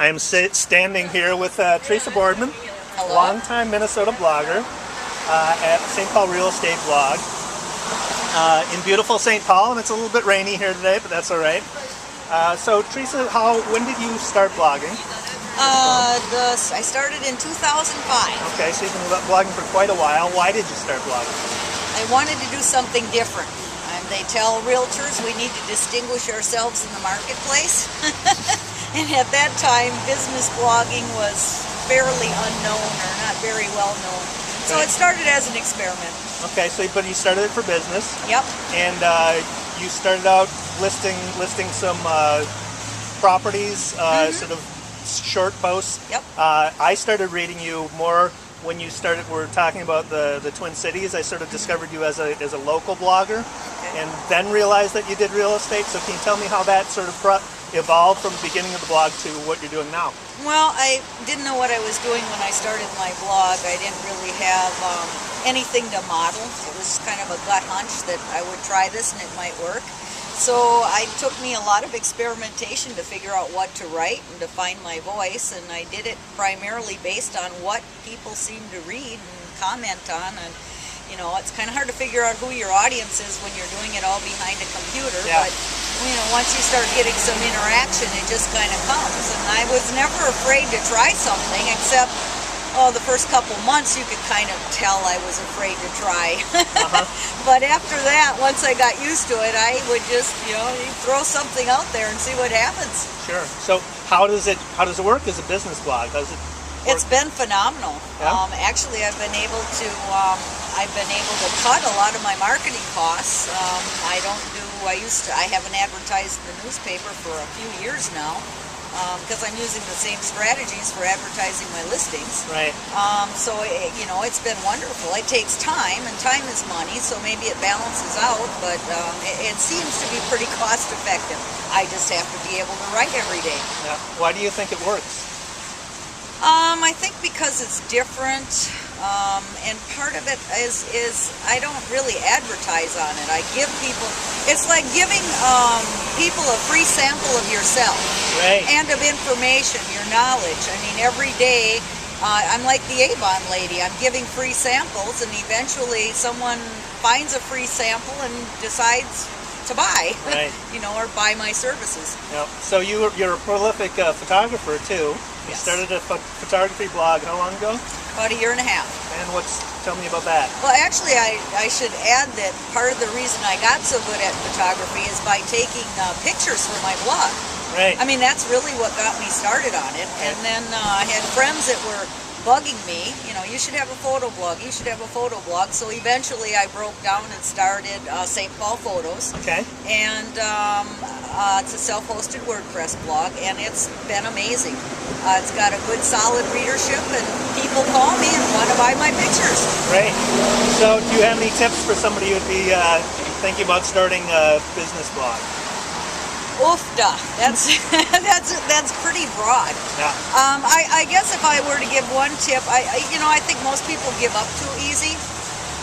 I am standing here with Teresa Boardman, Hello. longtime Minnesota blogger at St. Paul Real Estate Blog in beautiful St. Paul, and it's a little bit rainy here today, but that's all right. So Teresa, when did you start blogging? I started in 2005. Okay, so you've been blogging for quite a while. Why did you start blogging? I wanted to do something different. They tell realtors we need to distinguish ourselves in the marketplace. And at that time, business blogging was fairly unknown or not very well known. So it started as an experiment. Okay, but you started it for business. Yep. And you started out listing some properties, sort of short posts. Yep. I started reading you more when you were talking about the Twin Cities. I sort of discovered you as a local blogger, and then realized that you did real estate. So can you tell me how that sort of evolved from the beginning of the blog to what you're doing now? Well, I didn't know what I was doing when I started my blog. I didn't really have anything to model. It was kind of a gut hunch that I would try this and it might work. So it took me a lot of experimentation to figure out what to write and to find my voice, and I did it primarily based on what people seem to read and comment on. And you know, it's kind of hard to figure out who your audience is when you're doing it all behind a computer, but you know, once you start getting some interaction, it just kind of comes. And I was never afraid to try something, except the first couple months you could kind of tell I was afraid to try. But after that, once I got used to it, I would just, you throw something out there and see what happens. Sure. So how does it work as a business blog? It's been phenomenal. Yeah? Actually, I've been able to cut a lot of my marketing costs. I haven't advertised in the newspaper for a few years now, because I'm using the same strategies for advertising my listings. Right. So it's been wonderful. It takes time, and time is money, so maybe it balances out, but it seems to be pretty cost effective. I just have to be able to write every day. Yeah. Why do you think it works? I think because it's different, and part of it is I don't really advertise on it. I give people, it's like giving people a free sample of yourself, right, and of information, your knowledge. I mean, every day, I'm like the Avon lady. I'm giving free samples, and eventually someone finds a free sample and decides to buy, right, or buy my services. Yep. So you're a prolific photographer too. You started a photography blog how long ago? About a year and a half. And tell me about that. Well, actually, I should add that part of the reason I got so good at photography is by taking pictures for my blog. Right. I mean, that's really what got me started on it. And then I had friends that were bugging me, you should have a photo blog, you should have a photo blog. So eventually I broke down and started St. Paul Photos. Okay. And it's a self-hosted WordPress blog, and it's been amazing. It's got a good solid readership, and people call me and want to buy my pictures. Great. So do you have any tips for somebody who would be thinking about starting a business blog? Oofda. That's pretty broad. Yeah. I guess if I were to give one tip, I think most people give up too easy.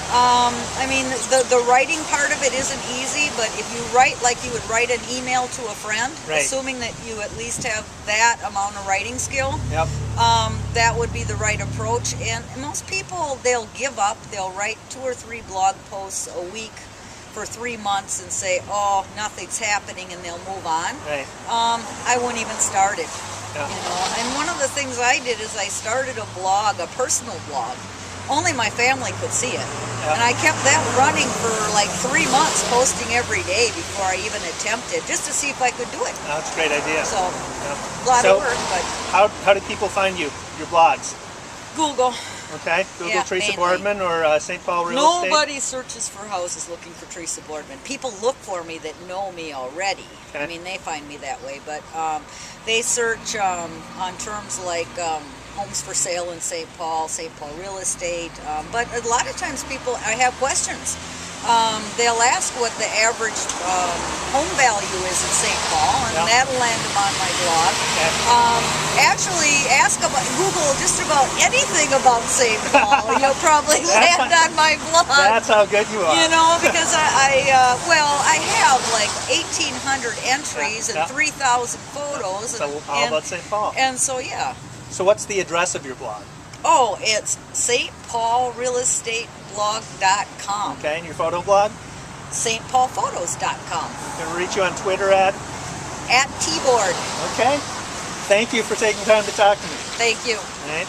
I mean, the writing part of it isn't easy, but if you write like you would write an email to a friend, right, assuming that you at least have that amount of writing skill, yep, that would be the right approach. And most people, they'll give up. They'll write 2 or 3 blog posts a week for 3 months and say, oh, nothing's happening, and they'll move on. Right. I wouldn't even start it. Yeah. And one of the things I did is I started a blog, a personal blog. Only my family could see it. Yeah. And I kept that running for like 3 months, posting every day before I even attempted, just to see if I could do it. That's a great idea. So, a lot of work, but... How do people find you, your blogs? Google. Okay, Google Teresa mainly. Boardman or St. Paul Real Estate? Nobody searches for houses looking for Teresa Boardman. People look for me that know me already. Okay. I mean, they find me that way, but they search on terms like homes for sale in St. Paul Real Estate, but a lot of times I have questions. they'll ask what the average home value is in St. Paul, and Yeah. that'll land them on my blog. Okay. Actually, ask about Google just about anything about St. Paul. You'll probably land on my blog. That's how good you are. You know, because I have like 1,800 entries and 3,000 photos. So all about St. Paul. And so, yeah. So what's the address of your blog? Oh, it's stpaulrealestateblog.com. Okay, and your photo blog? stpaulphotos.com. Can we reach you on Twitter at? At Tboard. Okay. Thank you for taking time to talk to me. Thank you. All right.